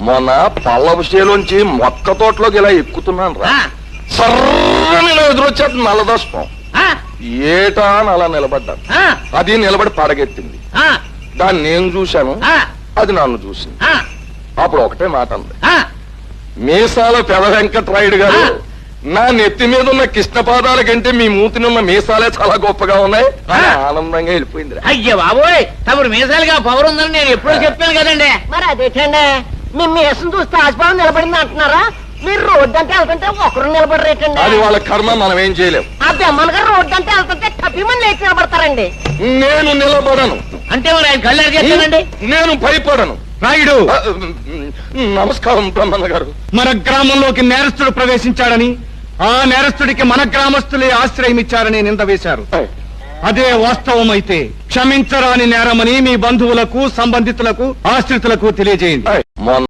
మొన్న పల్లవిషయంలోంచి మొక్క తోటలోకి ఇలా ఎక్కుతున్నాను రా, సర్రని ఎదురొచ్చేది నల్లదోషం. ఏటా అని అలా నిలబడ్డాను. అది నిలబడి పడగెత్తింది. దాన్ని నేను చూశాను, అది నన్ను చూసింది. అప్పుడు ఒకటే మాట అంది, మీసాల పెద వెంకట్రాయుడు గారు, నా నెత్తి మీద ఉన్న కృష్ణపాదాల కంటే మీ మూతిని ఉన్న మీసాలే చాలా గొప్పగా ఉన్నాయి. ఆనందంగా వెళ్ళిపోయింది. అయ్యో బాబోయ్, తమరు మీసాలుగా పవర్ ఉందని నేను ఎప్పుడో చెప్పాను కదండి. మరి అదేటండి, మీ మీసం చూస్తే ఆశభావం నిలబడింది అంటున్నారా? మీరు రోడ్డు అంటే వెళ్తుంటే ఒకరు నిలబడరేటండి. అది వాళ్ళ కర్మ, మనం ఏం చేయలేం. ఆ బెమ్మన్ గారు రోడ్డు అంటే వెళ్తుంటే టపిమని లేచి నిలబడతారండి. నేను నిలబడను. అంటే మరి ఆయన కళ్ళు చేస్తానండి. నేను భయపడను. రాయుడు, నమస్కారం బ్రహ్మన్న గారు. మన గ్రామంలోకి నేరస్తుడు ప్రవేశించాడని, ఆ నేరస్తుడికి మన గ్రామస్తులే ఆశ్రయం ఇచ్చారని నింద వేశారు. అదే వాస్తవమైతే క్షమించరాని నేరమని మీ బంధువులకు, సంబంధితులకు, ఆశ్రితులకు తెలియజేయండి. మొన్న